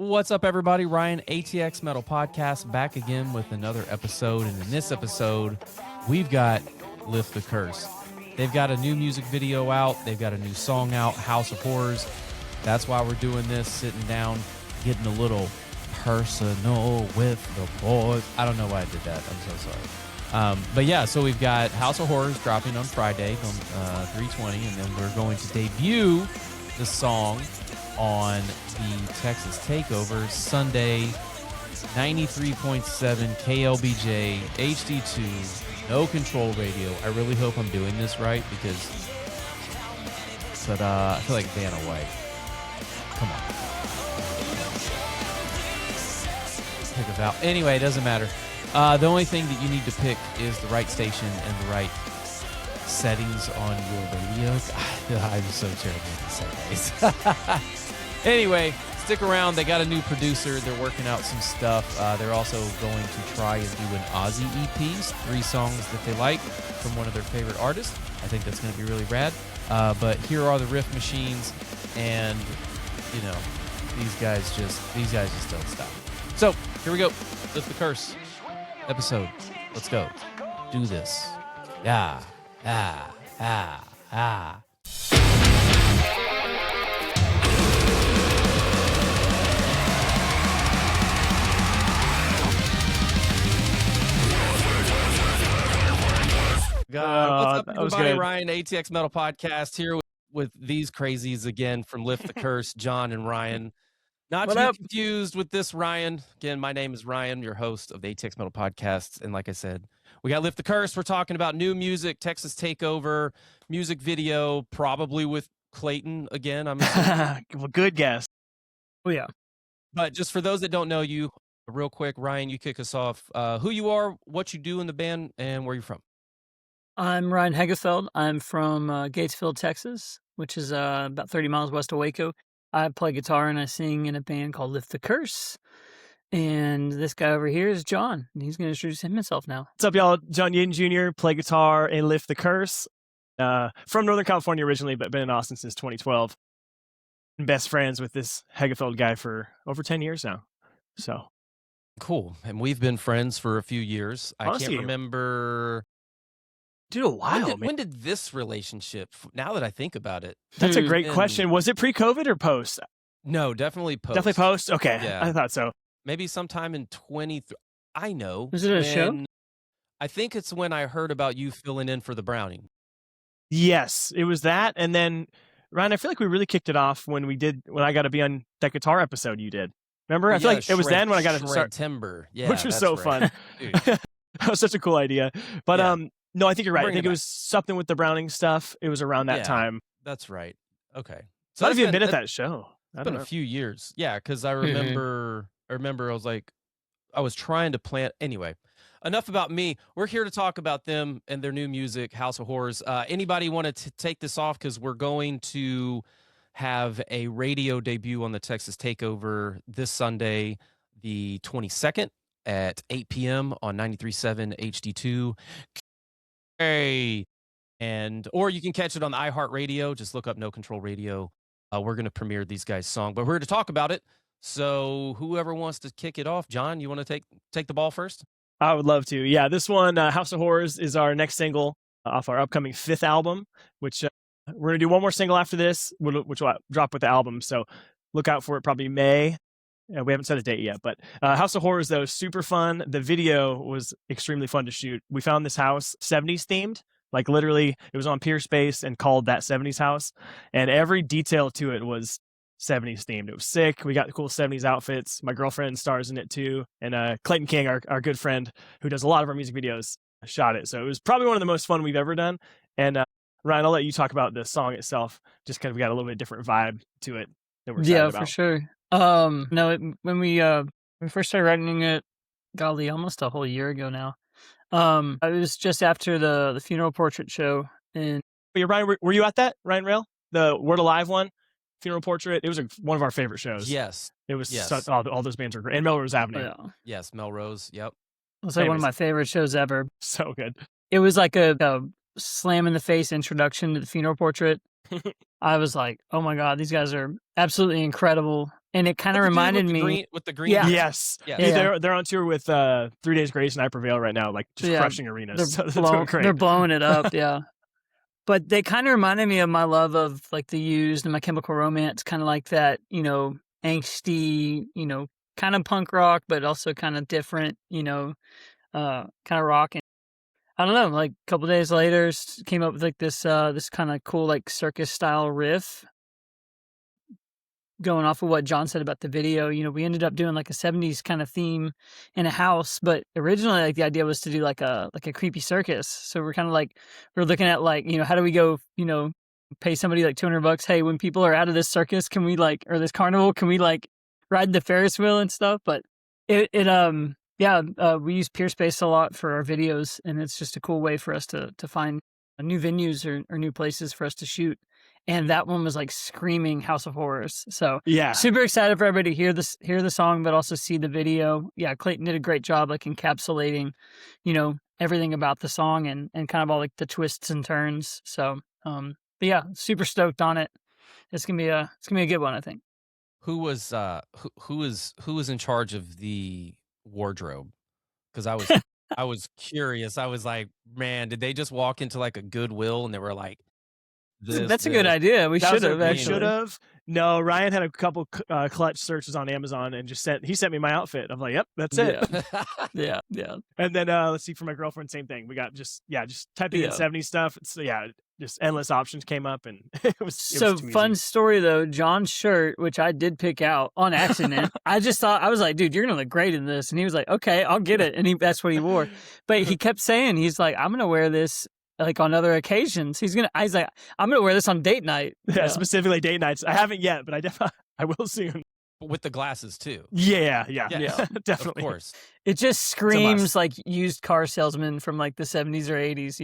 What's up, everybody? Ryan, ATX Metal Podcast, back again with another episode. And in this episode, we've got Lift the Curse. They've got a new music video out. They've got a new song out, House of Horrors. That's why we're doing this, sitting down, getting a little personal with the boys. I don't know why I did that. I'm so sorry. But yeah, so we've got House of Horrors dropping on Friday on 3/20, and then we're going to debut the song on the Texas Takeover Sunday, 93.7 KLBJ HD2 No Control Radio. I really hope I'm doing this right because I feel like Vanna White. Come on. Pick a valve. Anyway, it doesn't matter. The only thing that you need to pick is the right station and the right settings on your radio. I'm so terrible at this. Anyway, stick around. They got a new producer. They're working out some stuff. They're also going to try and do an Aussie EP, 3 songs that they like from one of their favorite artists. I think that's going to be really rad. But here are the Riff machines, and you know, these guys just don't stop. So here we go. Lift the Curse episode. Let's go. Do this. Yeah. What's up, everybody? Ryan, ATX Metal Podcast here with these crazies again from Lift the Curse, John and Ryan. Not to be confused with this Ryan. Again, my name is Ryan, your host of the ATX Metal Podcast. And like I said, we got Lift the Curse. We're talking about new music, Texas Takeover, music video, probably with Clayton again. I'm well, good guess. Oh, yeah. But just for those that don't know you, real quick, Ryan, you kick us off. Who you are, what you do in the band, and where you're from. I'm Ryan Hegefeld. I'm from Gatesville, Texas, which is about 30 miles west of Waco. I play guitar and I sing in a band called Lift the Curse. And this guy over here is John, and he's going to introduce himself now. What's up, y'all? John Yedin Jr., play guitar and Lift the Curse. From Northern California originally, but been in Austin since 2012. And best friends with this Hegefeld guy for over 10 years now. So cool. And we've been friends for a few years. I can't remember... Dude, a while. When did this relationship, now that I think about it? That's a great question. Was it pre-COVID or post? No, definitely post. Definitely post? Okay. Yeah. I thought so. Maybe sometime in 23. I know. Was it a show? I think it's when I heard about you filling in for the Browning. Yes, it was that. And then, Ryan, I feel like we really kicked it off when I got to be on that guitar episode you did. Remember? I feel like it was then when I got to start. September. Yeah, which was so fun. That was such a cool idea. But, no, I think you're right. I think it was something with the Browning stuff. It was around that time. That's right. Okay. So how have you been at that show? It's been a few years. Yeah, because I remember I was trying to plan. Anyway, enough about me. We're here to talk about them and their new music, House of Horrors. Anybody want to take this off? Because we're going to have a radio debut on the Texas Takeover this Sunday, the 22nd at 8 p.m. on 93.7 HD2. Or you can catch it on the iHeartRadio. Just look up No Control Radio. We're going to premiere these guys' song, but we're here to talk about it. So whoever wants to kick it off, John, you want to take the ball first? I would love to. Yeah, this one, House of Horrors, is our next single off our upcoming 5th album, which we're going to do one more single after this, which will drop with the album. So look out for it probably May. We haven't set a date yet, but House of Horrors, though, super fun. The video was extremely fun to shoot. We found this house 70s themed, like literally it was on Pier Space and called that 70s house. And every detail to it was 70s themed. It was sick. We got the cool 70s outfits. My girlfriend stars in it too. And Clayton King, our good friend who does a lot of our music videos, shot it. So it was probably one of the most fun we've ever done. And Ryan, I'll let you talk about the song itself, just because we got a little bit different vibe to it that we're excited about. For sure. When we first started writing it, golly, almost a whole year ago now. It was just after the funeral portrait show. And Ryan, were you at that, Ryan Rail? The Word Alive one, funeral portrait? It was one of our favorite shows. Yes. It was all those bands are great. And Melrose Avenue. Yeah. Yes, Melrose. Yep. It was like one of my favorite shows ever. So good. It was like a slam in the face introduction to the funeral portrait. I was like, oh my God, these guys are absolutely incredible. And it kind of With the dude reminded with the me. green, with the green Yeah. dress? Yes. Yeah. Dude, Yeah. they're on tour with 3 Days Grace and I Prevail right now, like just Yeah, crushing arenas. They're, So they're doing great. they're blowing it up. Yeah. But they kind of reminded me of my love of like The Used and My Chemical Romance, kind of like that, angsty, kind of punk rock, but also kind of different, kind of rock. And I don't know, like a couple days later, came up with like this kind of cool like circus style riff. Going off of what John said about the video, we ended up doing like a 70s kind of theme in a house, but originally like the idea was to do like a creepy circus. So we're kind of like we're looking at like, how do we go, pay somebody like $200, hey, when people are out of this circus, can we like, or this carnival, can we like ride the Ferris wheel and stuff? But we use Peerspace a lot for our videos, and it's just a cool way for us to find new venues or new places for us to shoot. And that one was like screaming House of Horrors. So Yeah. super excited for everybody to hear the song, but also see the video. Yeah, Clayton did a great job like encapsulating, everything about the song and kind of all like the twists and turns. So but yeah, super stoked on it. It's gonna be a good one, I think. Who was in charge of the wardrobe? Because I was curious. I was like, man, did they just walk into like a Goodwill and they were like, that's a good idea. We should have We actually. should have. No, Ryan had a couple clutch searches on Amazon and he sent me my outfit. I'm like, yep, that's it. Yeah. And then let's see, for my girlfriend, same thing. We got just typing in 70s stuff. So just endless options came up, and it was so too fun easy. story though. John's shirt, which I did pick out on accident. I just thought, I was like, dude, you're gonna look great in this, and he was like, okay, I'll get it, and that's what he wore. But he kept saying, he's like, I'm gonna wear this like on other occasions. He's like, I'm gonna wear this on date night. Yeah, specifically date nights. I haven't yet, but I will soon. With the glasses too. Yeah, Of definitely. course. It just screams like used car salesman from like the 70s or 80s.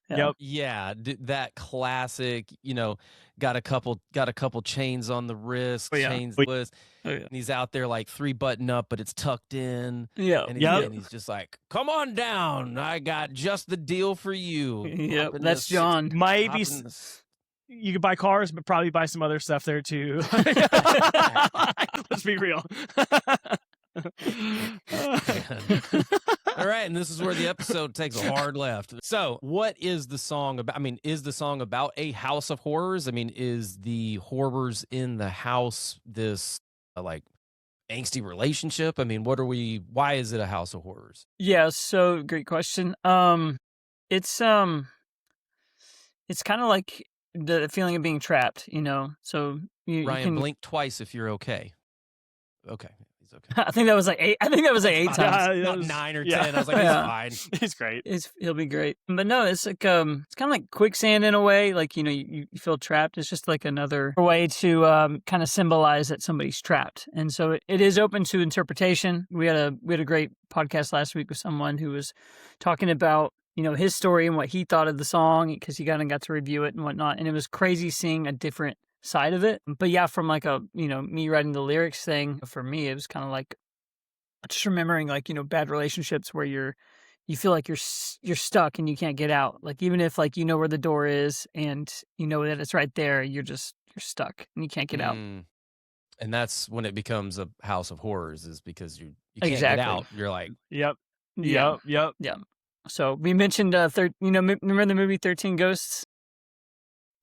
Yep. Yeah, that classic. Got a couple chains on the wrist, chains list. And he's out there like 3-button up, but it's tucked in. Yeah, and he's just like, "Come on down, I got just the deal for you." Yep, that's John. Maybe you could buy cars, but probably buy some other stuff there too. Let's be real. All right, and this is where the episode takes a hard left. So, what is the song about? I mean, is the song about a house of horrors? I mean, is the horrors in the house this like angsty relationship? I mean, why is it a house of horrors? Yeah, so great question. It's kind of like the feeling of being trapped, So Ryan, you can blink twice if you're okay. Okay. He's okay. I think that was like 8. I think that was like 8 times. Not 9 or 10. I was like, he's fine. He's great. He'll be great. But no, it's like it's kind of like quicksand in a way. Like you feel trapped. It's just like another way to kind of symbolize that somebody's trapped. And so it is open to interpretation. We had a great podcast last week with someone who was talking about his story and what he thought of the song, because he got to review it and whatnot. And it was crazy seeing a different side of it. But yeah, from like a me writing the lyrics thing, for me it was kind of like just remembering like bad relationships where you feel like you're stuck and you can't get out. Like even if like where the door is and that it's right there, you're stuck and you can't get out. And that's when it becomes a house of horrors, is because you can't Exactly. get out. You're like, Yep. So we mentioned remember the movie 13 Ghosts?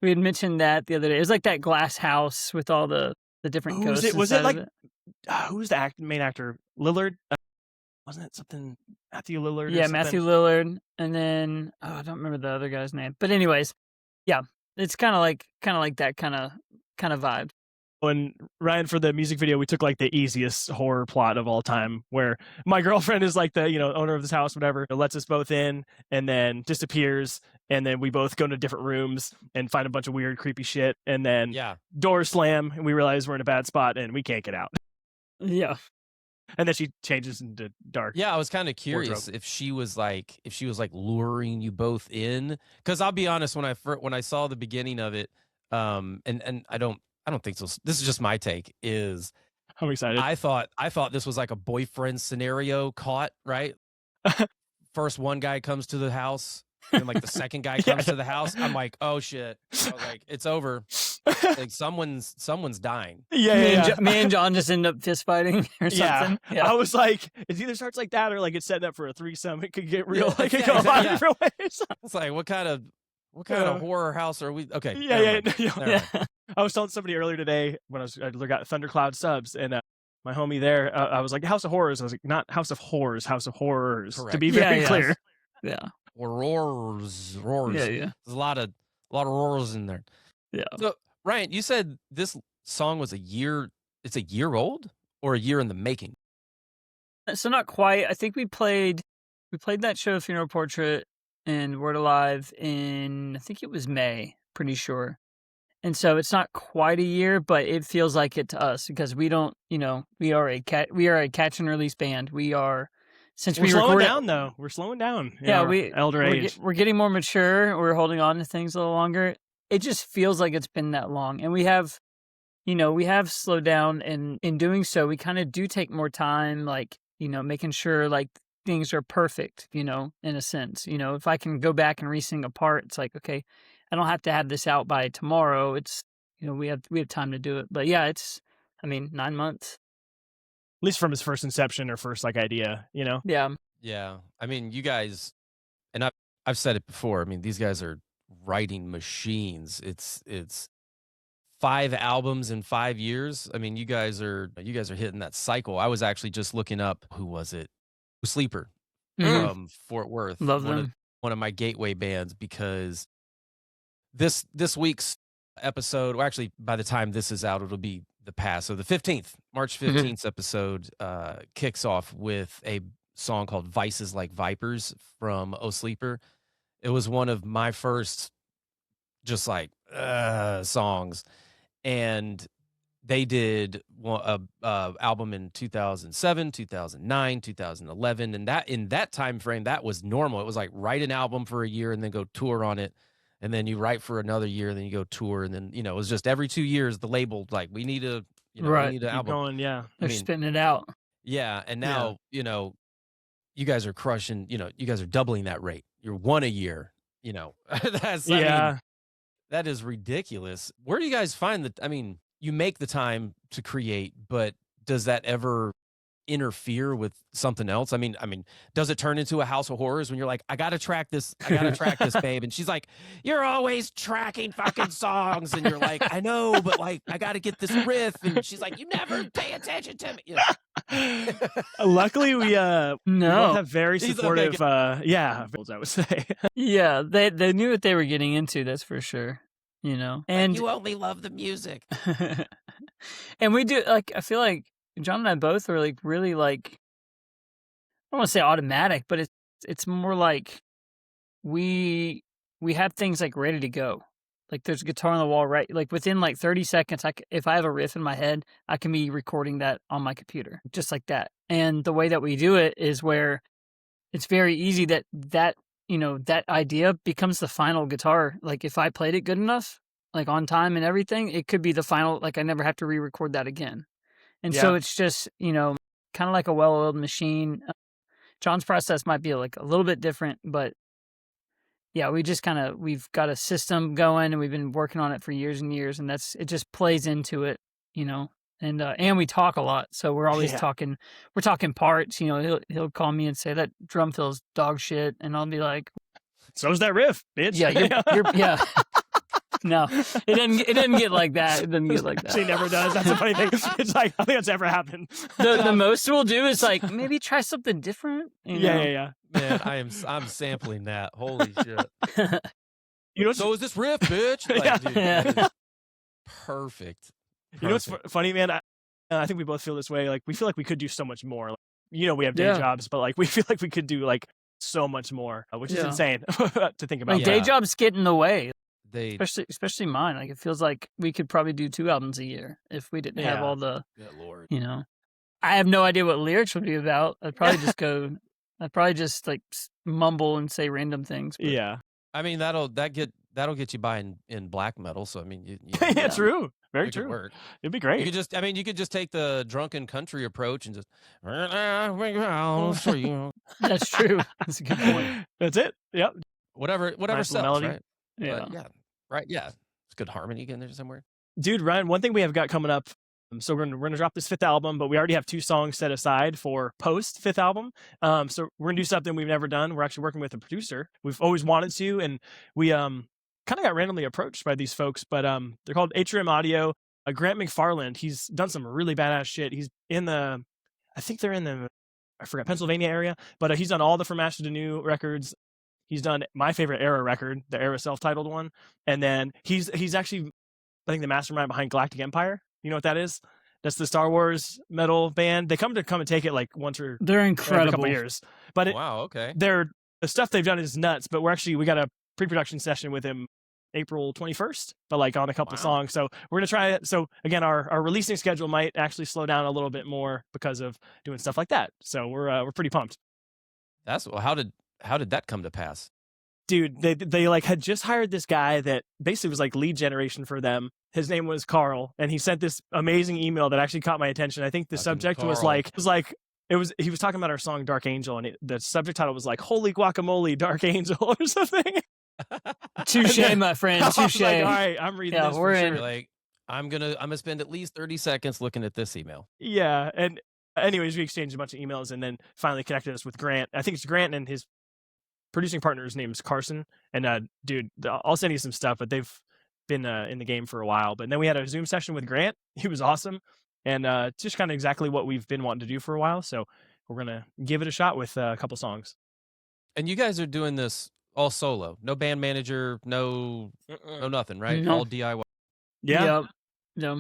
We had mentioned that the other day. It was like that glass house with all the different ghosts. Was it like who's the main actor? Lillard? Wasn't it something Matthew Lillard? Yeah, Matthew Lillard, and then I don't remember the other guy's name. But anyways, yeah, it's kind of like that kind of vibe. When Ryan, for the music video, we took like the easiest horror plot of all time, where my girlfriend is like the owner of this house, whatever, it lets us both in and then disappears, and then we both go into different rooms and find a bunch of weird, creepy shit, and then doors slam, and we realize we're in a bad spot and we can't get out. Yeah. And then she changes into dark. Yeah, I was kind of curious if she was like luring you both in, because I'll be honest, when I saw the beginning of it, and I don't think so. This is just my take. I'm excited. I thought this was like a boyfriend scenario caught, right? First one guy comes to the house And like the second guy comes to the house, I'm like, oh shit. I was like, it's over. Like someone's dying. Me and John just end up fist fighting or something. Yeah. I was like, it either starts like that or like it's setting up for a threesome. It could get real. It could go a lot of different ways. It's like, what kind of horror house are we? Okay. Yeah. I was telling somebody earlier today when I got Thundercloud subs, and my homie there, I was like, House of Horrors. I was like, not House of Horrors, House of Horrors. Correct. To be very clear. Yeah. Or roars. Yeah. There's a lot of roars in there. Yeah. So Ryan, you said this song was it's a year old or a year in the making? So not quite. I think we played that show Funeral Portrait and Word Alive in, I think it was May, pretty sure. And so it's not quite a year, but it feels like it to us because we don't, we are a catch and release band. We are, since we're slowing down though. We're slowing down. Yeah, elder age. We're getting more mature. We're holding on to things a little longer. It just feels like it's been that long, and we have slowed down, and in doing so, we kind of do take more time, like making sure like things are perfect, in a sense. If I can go back and re-sing a part, it's like, okay, I don't have to have this out by tomorrow. It's we have time to do it. But yeah, it's 9 months. At least from his first inception or first like idea, Yeah. Yeah. I mean, you guys, and I've said it before. I mean, these guys are writing machines. It's 5 albums in 5 years. I mean, you guys are hitting that cycle. I was actually just looking up, who was it? Sleeper from Fort Worth. Love them. One of my gateway bands, because this week's episode, well, actually by the time this is out, it'll be the past. So the 15th, March 15th episode kicks off with a song called Vices Like Vipers from O Sleeper. It was one of my first just like songs, and they did a album in 2007, 2009, 2011, and that in that time frame, that was normal. It was like write an album for a year and then go tour on it, and then you write for another year and then you go tour, and then it was just every 2 years the label like we need a we need an album. Going, yeah, they're spitting it out. Yeah, and now you guys are crushing. You guys are doubling that rate. You're one a year. That's I mean, that is ridiculous. Where do you guys find that? I mean, you make the time to create, but does that ever interfere with something else? I mean, does it turn into a House of Horrors when you're like, I gotta track this, babe, and she's like, you're always tracking fucking songs, and you're like, I know, but like, I gotta get this riff, and she's like, you never pay attention to me. Luckily, we have very supportive. I would say. Yeah, they knew what they were getting into. That's for sure. And like, you only love the music. And we do, like, I feel like John and I both are like really like, I don't want to say automatic, but it's more like we have things like ready to go. Like there's a guitar on the wall, right? Like within like 30 seconds, if I have a riff in my head, I can be recording that on my computer, just like that. And the way that we do it is where it's very easy that that idea becomes the final guitar. Like if I played it good enough, like on time and everything, it could be the final, like I never have to re-record that again. And so it's just, kind of like a well-oiled machine. John's process might be like a little bit different, but yeah, we've got a system going and we've been working on it for years and years, and it just plays into it, and we talk a lot. So we're always talking, we're talking parts, he'll call me and say that drum feels dog shit. And I'll be like, so's that riff, bitch. Yeah. Yeah. No, it didn't get like that. It didn't get like that. She never does. That's a funny thing. It's like, I think that's ever happened. The most we'll do is like maybe try something different. Yeah. Man, I'm sampling that. Holy shit. So is this riff, bitch? Like, dude, that is perfect. You know what's funny, man? I think we both feel this way. Like we feel like we could do so much more. Like, we have day jobs, but like we feel like we could do like so much more, which is insane to think about. Like day jobs get in the way. Especially mine. Like it feels like we could probably do 2 albums a year if we didn't have all the. Good Lord. I have no idea what lyrics would be about. I'd probably just like mumble and say random things. But. Yeah. I mean that'll get you by in black metal. So I mean, yeah, true. Very true. Work. It'd be great. You could just take the drunken country approach and just. That's true. That's a good point. That's it. Yep. whatever Nice little sells, melody. right? Yeah. But yeah, right. Yeah, it's good harmony in there somewhere. Dude, Ryan, one thing we have got coming up. So we're gonna drop this 5th album, but we already have 2 songs set aside for post 5th album. So we're gonna do something we've never done. We're actually working with a producer we've always wanted to, and we kind of got randomly approached by these folks, but they're called Atrium Audio. Grant McFarland, he's done some really badass shit. He's in the, I think they're in the, I forgot, Pennsylvania area, but he's done all the From Ashes to New records. He's done my favorite Era record, the Era self-titled one, and then he's actually, I think, the mastermind behind Galactic Empire. You know what that is? That's the Star Wars metal band. They come and take it like once or They're every incredible. couple of years. But Wow. Okay. the stuff they've done is nuts. But we got a pre-production session with him April 21st, but like on a couple songs. So we're gonna try it. So again, our releasing schedule might actually slow down a little bit more because of doing stuff like that. So we're pretty pumped. That's how did that come to pass? Dude, they like had just hired this guy that basically was like lead generation for them. His name was Carl, and he sent this amazing email that actually caught my attention. I think the subject was he was talking about our song Dark Angel, and the subject title was like "Holy Guacamole, Dark Angel" or something. Touche, my friend. Touche. Like, all right, I'm reading this. we're for in. sure. Like, I'm gonna spend at least 30 seconds looking at this email. Yeah, and anyways, we exchanged a bunch of emails, and then finally connected us with Grant. I think it's Grant, and his producing partner's name is Carson. And dude, I'll send you some stuff, but they've been in the game for a while. But then we had a Zoom session with Grant. He was awesome, and just kind of exactly what we've been wanting to do for a while. So we're gonna give it a shot with a couple songs. And you guys are doing this all solo, no band manager, no nothing, right? No. All DIY. Yeah, Yep.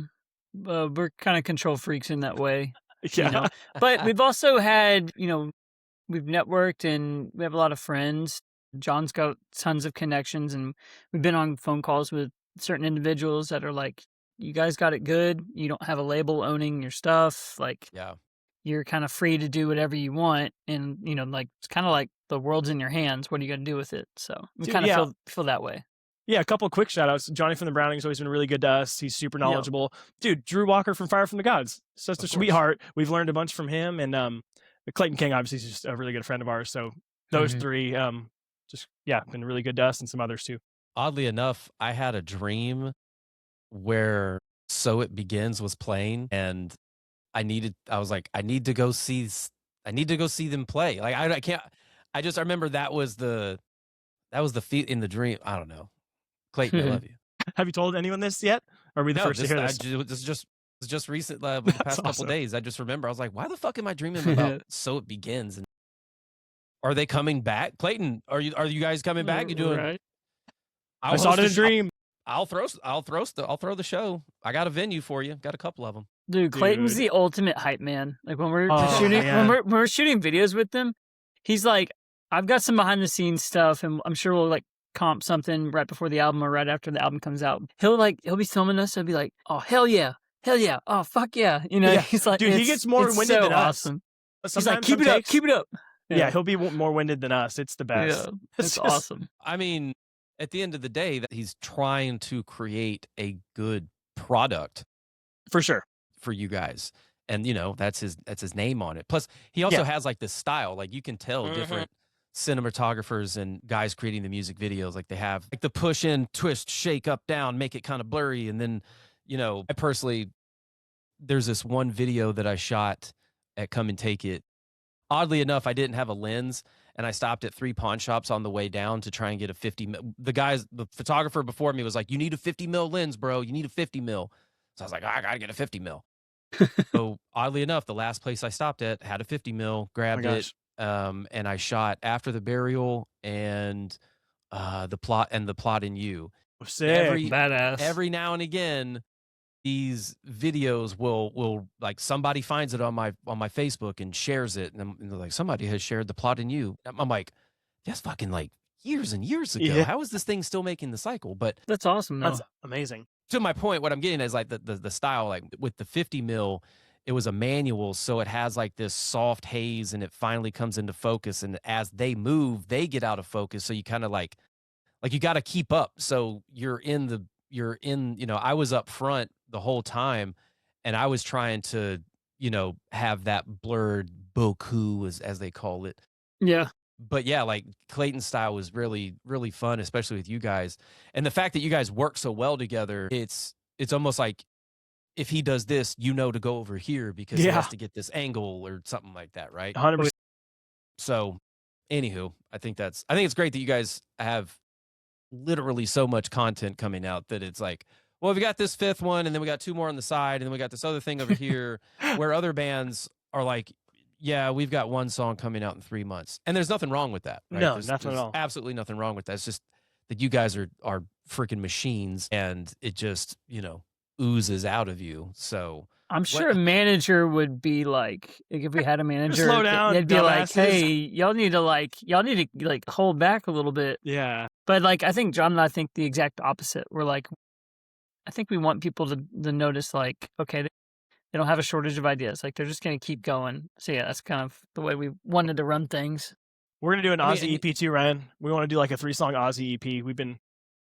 We're kind of control freaks in that way. yeah. You know? But we've also had, we've networked and we have a lot of friends. John's got tons of connections, and we've been on phone calls with certain individuals that are like, you guys got it good. You don't have a label owning your stuff. Like, Yeah. you're kind of free to do whatever you want. And, like, it's kind of like the world's in your hands. What are you going to do with it? So we Dude, kind of yeah. feel that way. Yeah, a couple of quick shout outs. Johnny from the Browning's always been really good to us. He's super knowledgeable. Dude, Drew Walker from Fire from the Gods. Such a sweetheart. We've learned a bunch from him. And Clayton King, obviously, is just a really good friend of ours. So those three, been really good to us, and some others too. Oddly enough, I had a dream where So It Begins was playing, and I need to go see them play. Like, I can't, I remember that was the feat in the dream. I don't know. Clayton, I love you. Have you told anyone this yet? Or are we the first to hear this? This is just recent, the past couple days. I just remember, I was like, why the fuck am I dreaming about So It Begins? And are they coming back? Clayton, are you guys coming back? You doing? Right. I saw it in a dream. I'll throw the show. I got a venue for you. Got a couple of them. Dude, Clayton's the ultimate hype man. Like when we're shooting, man. when we're shooting videos with them, he's like, I've got some behind the scenes stuff, and I'm sure we'll like comp something right before the album or right after the album comes out. He'll be filming us. He'll be like, oh hell yeah, oh fuck yeah, He's like, dude, he gets more winded so than awesome. us. He's like, keep it up. Yeah, he'll be more winded than us. It's the best. Yeah, it's awesome. I mean, at the end of the day, that he's trying to create a good product for sure for you guys, and that's his name on it. Plus, he also has like this style. Like, you can tell different cinematographers and guys creating the music videos. Like, they have like the push in, twist, shake, up, down, make it kind of blurry, and then I personally, there's this one video that I shot at Come and Take It. Oddly enough, I didn't have a lens, and I stopped at 3 pawn shops on the way down to try and get a 50 mil. The photographer before me was like, you need a 50 mil lens, bro. You need a 50 mil. So I was like, I got to get a 50 mil. So oddly enough, the last place I stopped at had a 50 mil, grabbed it, and I shot After the Burial and the plot in You. Sick. Badass. Every now and again, these videos will like, somebody finds it on my Facebook and shares it, and they're like, somebody has shared The Plot in You. I'm like, that's fucking like years and years ago. Yeah. How is this thing still making the cycle? But That's awesome. Though. That's amazing. To my point, what I'm getting is like the style. Like with the 50 mil, it was a manual, so it has like this soft haze, and it finally comes into focus. And as they move, they get out of focus. So you kind of like you got to keep up. So I was up front the whole time, and I was trying to, have that blurred bokeh as they call it. Yeah. but yeah, like Clayton's style was really, really fun, especially with you guys. And the fact that you guys work so well together, it's almost like if he does this, to go over here because he has to get this angle or something like that, right? 100%. So, anywho, I think it's great that you guys have literally so much content coming out that it's like, well, we got this fifth one, and then we got two more on the side, and then we got this other thing over here, where other bands are like, yeah, we've got one song coming out in 3 months, and there's nothing wrong with that. Right? No, there's nothing at all. Absolutely nothing wrong with that. It's just that you guys are freaking machines, and it just oozes out of you. So I'm sure a manager would be like, if we had a manager, slow down, they'd be like, dumbasses. hey, y'all need to hold back a little bit. Yeah. But like, I think John and I think the exact opposite. We're like, I think we want people to notice, like, okay, they don't have a shortage of ideas. Like, they're just going to keep going. So yeah, that's kind of the way we wanted to run things. We're going to do an Ozzy EP too, Ryan. We want to do like a 3-song Ozzy EP.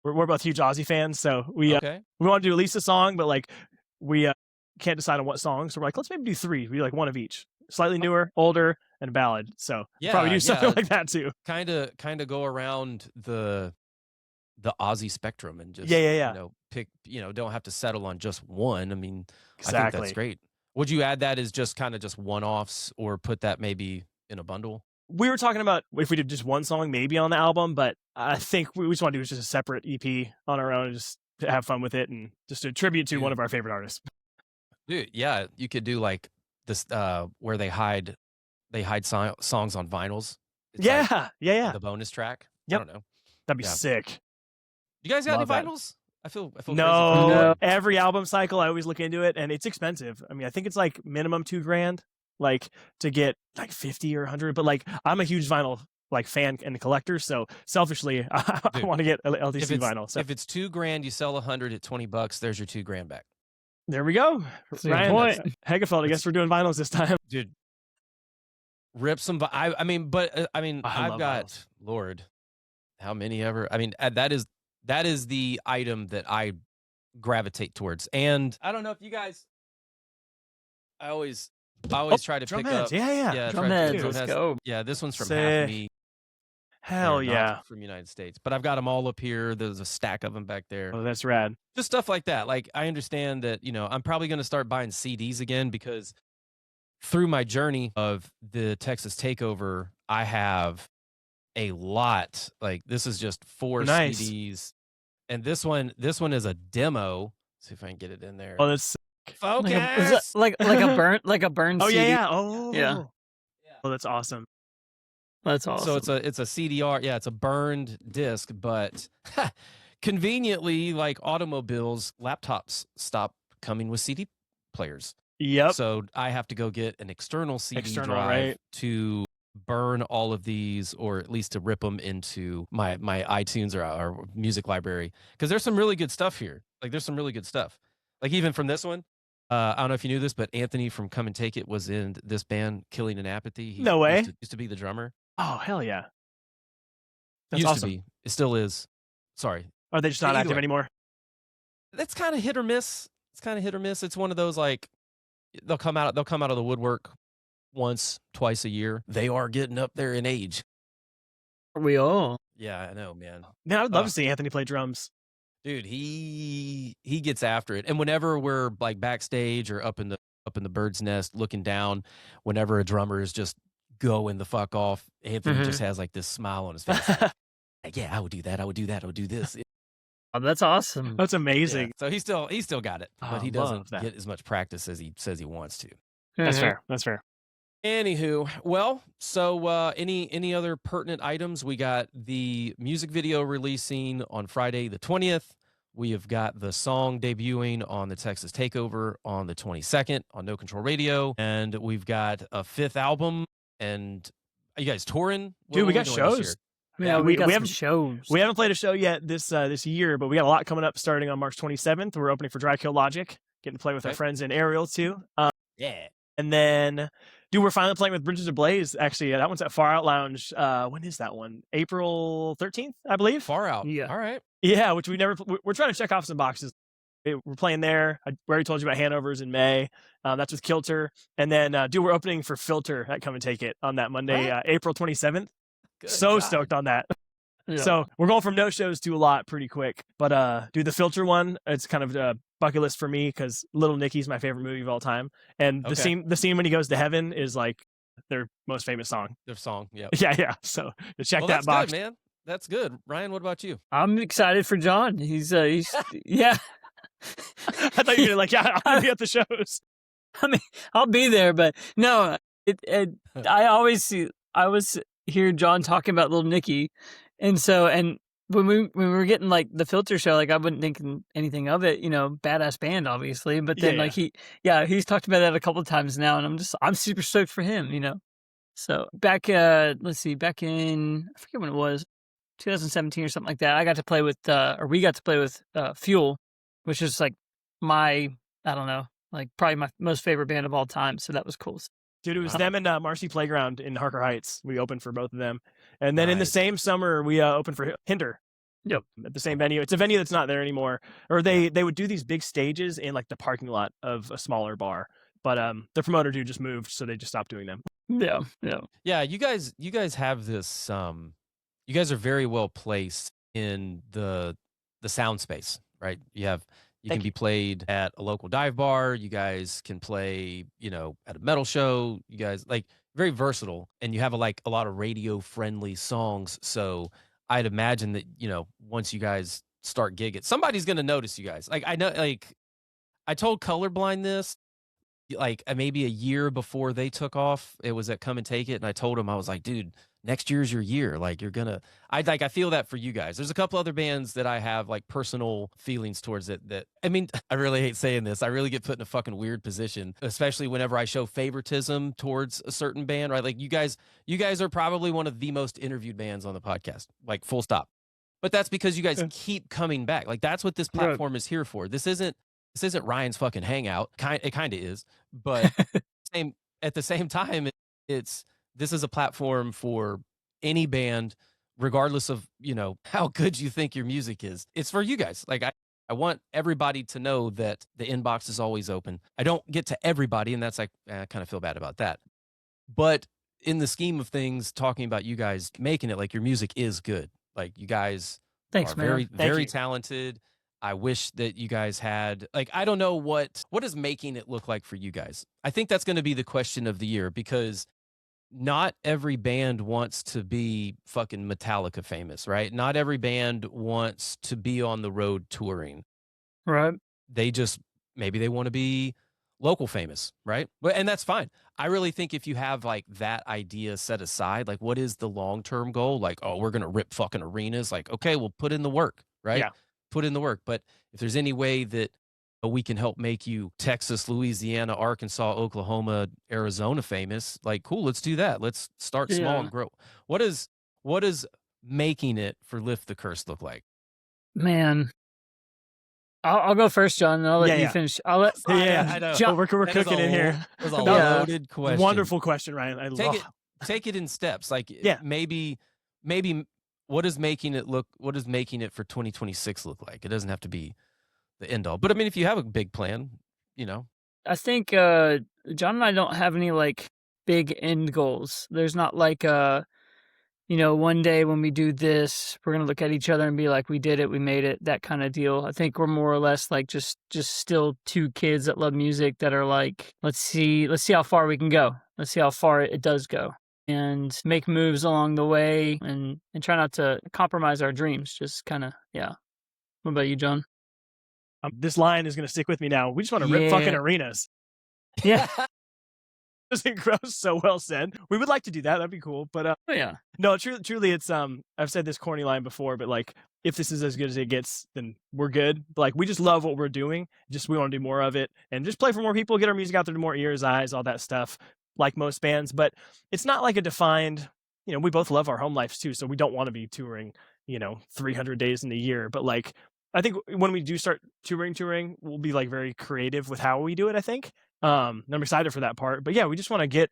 We're both huge Ozzy fans. So we want to do at least a song, but like we can't decide on what song. So we're like, let's maybe do 3. We do like one of each. Slightly newer, older, and a ballad. So probably do something like that too. Kind of go around the Ozzy spectrum and just pick, don't have to settle on just one. I mean, exactly. I think that's great. Would you add that as just kind of just one-offs, or put that maybe in a bundle? We were talking about if we did just one song maybe on the album, but I think we just want to do just a separate EP on our own and just to have fun with it and just a tribute to one of our favorite artists. Dude, yeah, you could do like this where they hide songs on vinyls. It's yeah. The bonus track. Yep. I don't know. That'd be sick. You guys got any vinyls? I feel no. Every album cycle, I always look into it, and it's expensive. I mean, I think it's like minimum $2,000, like to get like 50 or 100. But like, I'm a huge vinyl like fan and collector, so selfishly, I want to get LTC vinyl. So if it's $2,000, you sell 100 at $20. There's your $2,000 back. There we go. Ryan Hegefeld. I guess we're doing vinyls this time, dude. Rip some. I've got vinyls. Lord, how many ever? I mean, that is the item that I gravitate towards. And I don't know if you guys, I always try to pick up. Yeah. Drum heads, let's go. Yeah, this one's from Half Me. Hell yeah. From United States. But I've got them all up here. There's a stack of them back there. Oh, that's rad. Just stuff like that. Like, I understand that, I'm probably going to start buying CDs again, because through my journey of the Texas Takeover, I have a lot. Like, this is just 4 CDs, and this one is a demo. Let's see if I can get it in there. Oh, that's focus. Like a burn oh CD. yeah. Yeah. Oh, that's awesome. That's awesome. So it's a CDR. Yeah, it's a burned disc, but conveniently, like automobiles, laptops stop coming with CD players. Yep. So I have to go get an external CD drive, right, to burn all of these, or at least to rip them into my iTunes or our music library, because there's some really good stuff here. Like, there's some really good stuff. Like, even from this one, I don't know if you knew this, but Anthony from Come and Take It was in this band, Killing an Apathy. He no way. Used to be the drummer. Oh, hell yeah. That's used awesome. to be. It still is. Sorry. Are they just not active anymore? That's kind of hit or miss. It's one of those, like, they'll come out of the woodwork once, twice a year. They are getting up there in age. Are we all? Yeah, I know, man. Man, I would love to see Anthony play drums. Dude, he gets after it. And whenever we're like backstage or up in the bird's nest looking down, whenever a drummer is just going the fuck off, Anthony just has like this smile on his face. Like, yeah, I would do that. I would do that. I would do this. Oh, that's awesome. That's amazing. Yeah. So he still got it, but he doesn't get as much practice as he says he wants to. That's fair. That's fair. Anywho, well, so any other pertinent items? We got the music video releasing on Friday the 20th. We have got the song debuting on the Texas Takeover on the 22nd on No Control Radio, and we've got a 5th album. And are you guys touring? Dude, we got shows. Yeah, we got some shows. We haven't played a show yet this year, but we got a lot coming up starting on March 27th. We're opening for Dry Kill Logic, getting to play with our friends in Ariel too. Yeah. And then, dude, we're finally playing with Bridges of Blaze. Actually, that one's at Far Out Lounge. When is that one? April 13th, I believe. Far Out. Yeah. All right. Yeah, which we're trying to check off some boxes. We're playing there. I already told you about Hanover's in May. That's with Kilter. And then, dude, we're opening for Filter at Come and Take It on that Monday, April 27th. so God. stoked on that. Yeah. So we're going from no shows to a lot pretty quick. But dude, the Filter one, it's kind of a bucket list for me because Little Nicky's my favorite movie of all time, and the scene when he goes to heaven is like their most famous song. Their song, yeah. Yeah. So check that that's box, good, man. That's good. Ryan, what about you? I'm excited for John. He's yeah. I thought you were like, yeah, I'm gonna be at the shows. I mean, I'll be there, but no, I always hear John talking about Little Nicky, and when we were getting like the Filter show, like I wasn't thinking anything of it, badass band, obviously, but then he's talked about that a couple of times now, and I'm super stoked for him, So back back in, I forget when it was, 2017 or something like that, we got to play with Fuel, which is like I don't know, like probably my most favorite band of all time. So that was cool. Dude, it was them and Marcy Playground in Harker Heights. We opened for both of them. And then in the same summer, we opened for Hinder. Yep. At the same venue. It's a venue that's not there anymore. Or they would do these big stages in like the parking lot of a smaller bar. But the promoter dude just moved, so they just stopped doing them. Yeah. Yeah, you guys have this you guys are very well placed in the sound space, right? You can be played at a local dive bar. You guys can play, at a metal show. You guys like very versatile, and you have a lot of radio friendly songs. So I'd imagine that, once you guys start gigging, somebody's going to notice you guys. Like I know, like I told Colorblind this, like maybe a year before they took off. It was at Come and Take It, and I told him, I was like, dude, next year's your year. Like I feel that for you guys. There's a couple other bands that I have like personal feelings towards it that, I mean, I really hate saying this. I really get put in a fucking weird position, especially whenever I show favoritism towards a certain band, right? Like you guys are probably one of the most interviewed bands on the podcast, like full stop. But that's because you guys keep coming back. Like that's what this platform is here for. This isn't Ryan's fucking hangout. It kind of is, but at the same time, this is a platform for any band, regardless of, how good you think your music is. It's for you guys. Like I want everybody to know that the inbox is always open. I don't get to everybody, and that's like, I kind of feel bad about that. But in the scheme of things, talking about you guys making it, like your music is good. Like you guys are very, very talented. I wish that you guys had, like, I don't know what is making it look like for you guys. I think that's going to be the question of the year, because not every band wants to be fucking Metallica famous, right? Not every band wants to be on the road touring. Right. Maybe they want to be local famous, right? And that's fine. I really think if you have like that idea set aside, like what is the long-term goal? Like, oh, we're going to rip fucking arenas. Like, okay, we'll put in the work, right? Yeah. Put in the work. But if there's any way that we can help make you Texas, Louisiana, Arkansas, Oklahoma, Arizona famous, like, cool, let's do that. Let's start small and grow. What is making it for Lift the Curse look like? Man, I'll go first, John, and I'll let you finish. I'll let I know. John, we're cooking in here. It was a loaded question. Wonderful question, Ryan. Take it in steps. Like maybe what is making it for 2026 look like? It doesn't have to be the end all. But I mean, if you have a big plan, I think John and I don't have any like big end goals. There's not like one day when we do this, we're gonna look at each other and be like, we did it, we made it, that kind of deal. I think we're more or less like just still two kids that love music that are like, let's see how far we can go. Let's see how far it does go. And make moves along the way and try not to compromise our dreams. Just kind of, yeah. What about you, John? This line is going to stick with me now. We just want to rip fucking arenas. Yeah. Gross, so well said. We would like to do that. That'd be cool. But no, truly, it's I've said this corny line before, but like, if this is as good as it gets, then we're good. But like, we just love what we're doing. We want to do more of it and just play for more people, get our music out there to more ears, eyes, all that stuff. Like most bands, but it's not like a defined. We both love our home lives too, so we don't want to be touring, 300 days in a year. But like, I think when we do start touring, we'll be like very creative with how we do it. I think. I'm excited for that part. But yeah, we just want to get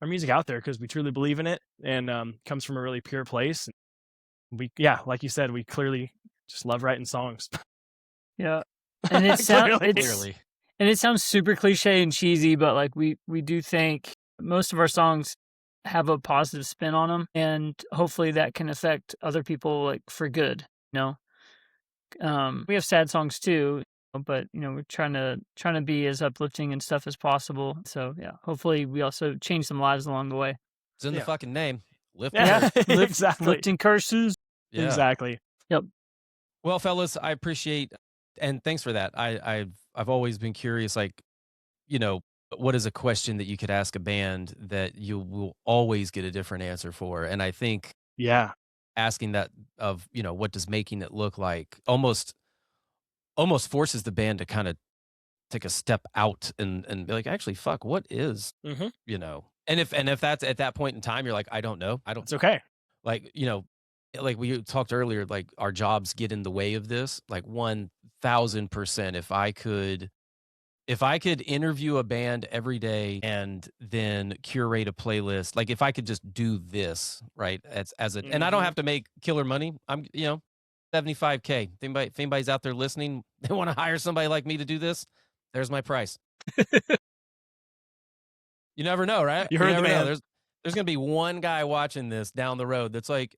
our music out there because we truly believe in it and comes from a really pure place. Like you said, we clearly just love writing songs. Yeah, and it sounds super cliche and cheesy, but like we do think most of our songs have a positive spin on them, and hopefully that can affect other people like for good. We have sad songs too, but we're trying to be as uplifting and stuff as possible. So yeah, hopefully we also change some lives along the way. It's in the fucking name. Yeah, exactly. Lifting curses. Yeah. Exactly. Yep. Well, fellas, I appreciate, and thanks for that. I've always been curious, like, what is a question that you could ask a band that you will always get a different answer for? And I think asking that of, what does making it look like almost forces the band to kind of take a step out and be like, actually, fuck, what is, and if that's at that point in time, you're like, I don't know. It's okay. Like, like we talked earlier, like our jobs get in the way of this, like 1000%. If I could interview a band every day and then curate a playlist, like if I could just do this, right? And I don't have to make killer money. I'm, $75K. If anybody's out there listening, they want to hire somebody like me to do this, there's my price. You never know, right? You heard the man. There's going to be one guy watching this down the road that's like,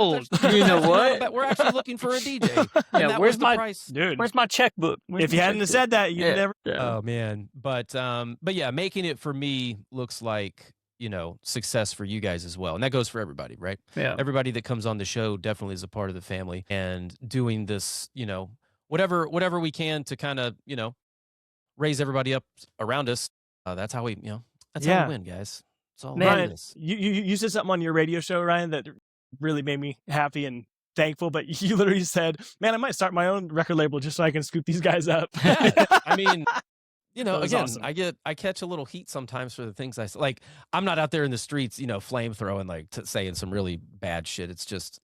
oh, you know what? We're actually looking for a DJ. Yeah, that where's was the my price? Dude, where's my checkbook? If you hadn't said that, you'd never. Yeah. Oh man, but yeah, making it for me looks like success for you guys as well, and that goes for everybody, right? Yeah. Everybody that comes on the show definitely is a part of the family, and doing this, whatever we can to kind of raise everybody up around us. That's how we, that's how we win, guys. It's all Ryan, you said something on your radio show, Ryan, that really made me happy and thankful, but you literally said, man, I might start my own record label just so I can scoop these guys up. Yeah, I mean, again, awesome. I catch a little heat sometimes for the things I say. Like, I'm not out there in the streets, flame throwing, like saying some really bad shit. It's just,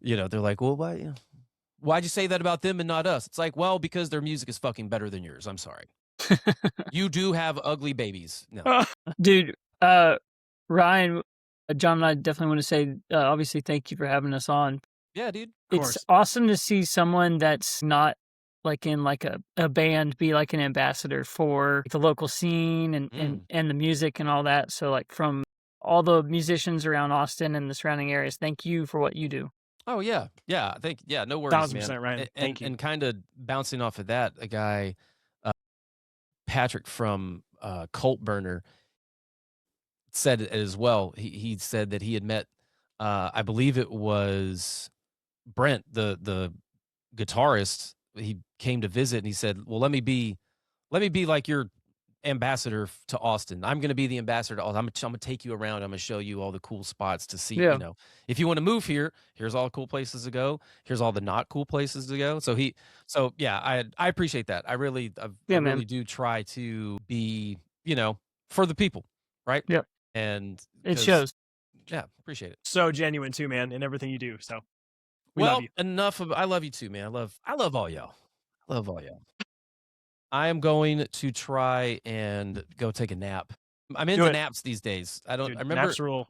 they're like, well, why'd you say that about them and not us? It's like, well, because their music is fucking better than yours. I'm sorry. You do have ugly babies. No. Dude, Ryan, John and I definitely want to say, obviously, thank you for having us on. Yeah, dude. It's awesome to see someone that's not like in like a band be like an ambassador for the local scene and the music and all that. So like from all the musicians around Austin and the surrounding areas, thank you for what you do. Oh yeah. Yeah. No worries, 1000%, man. Ryan. Thank you. And kind of bouncing off of that, a guy, Patrick from Cult Burner, said it as well. He said that he had met, I believe it was Brent, the guitarist. He came to visit and he said, well, let me be like your ambassador to Austin. I'm going to be the ambassador to Austin. I'm going to take you around. I'm going to show you all the cool spots to see, if you want to move here, here's all the cool places to go. Here's all the not cool places to go. So I appreciate that. I really do try to be, for the people. Right. Yep. And it shows. Yeah. Appreciate it. So genuine too, man, in everything you do. So we well, love you. Enough of, I love you too, man. I love all y'all. I am going to try and go take a nap. I'm into naps these days. I remember. Naps rule.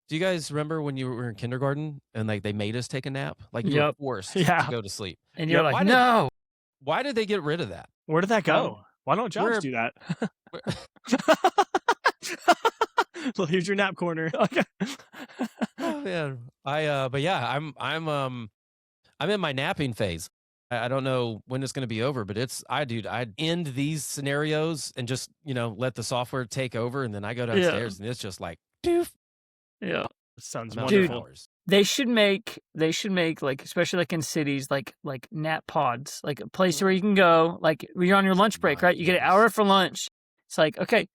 Do you guys remember when you were in kindergarten and like they made us take a nap? Like you were forced to go to sleep. And you're like, no. Why did they get rid of that? Where did that go? Why don't jobs do that? Well, here's your nap corner. Okay. Oh man. But yeah, I'm in my napping phase. I don't know when it's going to be over, but I'd end these scenarios and just, let the software take over. And then I go downstairs and it's just like, doof. Yeah. Sounds wonderful. Dude, they should make like, especially like in cities, like nap pods, like a place where you can go, like you're on your lunch break, right? You get an hour for lunch. It's like, okay,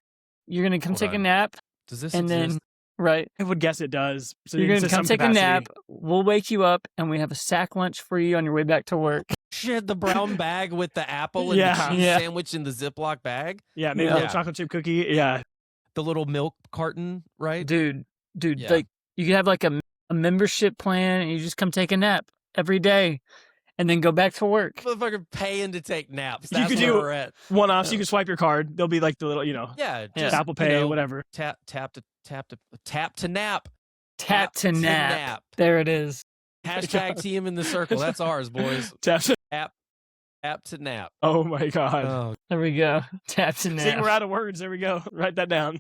you're going to come take a nap. Does this and exist? then, right. I would guess it does. So you're going to come take a nap. We'll wake you up and we have a sack lunch for you on your way back to work. Shit, the brown bag with the apple and the cheese sandwich in the Ziploc bag. Yeah, maybe a little chocolate chip cookie. Yeah. The little milk carton, right? Dude, like you could have like a membership plan and you just come take a nap every day and then go back to work. Motherfucker paying to take naps. That's you could do one-offs. You can swipe your card. They'll be like the little, just Apple Pay, whatever. Tap to nap. Tap to nap. There it is. Hashtag team in the circle. That's ours, boys. Tap to nap. Oh my God. Oh. There we go. Tap to nap. See, we're out of words. There we go. Write that down.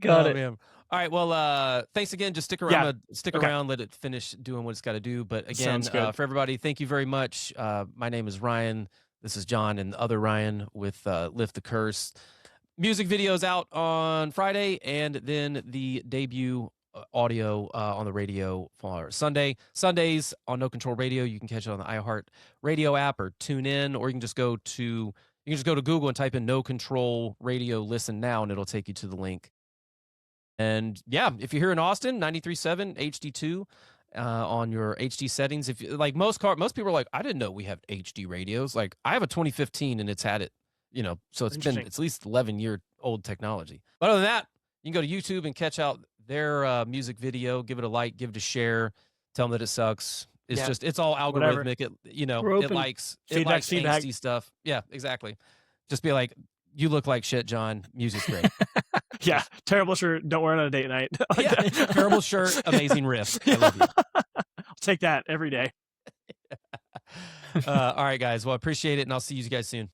Got it. Man. All right. Well, thanks again. Just stick around. Yeah. Stick Okay. around. Let it finish doing what it's got to do. But again, Sounds good. for everybody, thank you very much. My name is Ryan. This is John and the other Ryan with Lift the Curse. Music videos out on Friday, and then the debut audio on the radio for Sunday. Sundays on No Control Radio. You can catch it on the iHeart Radio app or tune in, or you can just go to Google and type in No Control Radio Listen Now, and it'll take you to the link. And yeah, if you're here in Austin, 93.7 HD2 on your HD settings. If you, like most people are like, I didn't know we have HD radios. Like I have a 2015 and it's had it, so it's been at least 11-year-old technology. But other than that, you can go to YouTube and catch out their music video, give it a like, give it a share, tell them that it sucks. It's just, it's all algorithmic. It likes angsty stuff. Yeah, exactly. Just be like, you look like shit, John. Music's great. Yeah, terrible shirt. Don't wear it on a date night. Terrible shirt. Amazing riff. I love you. I'll take that every day. All right, guys. Well, I appreciate it, and I'll see you guys soon.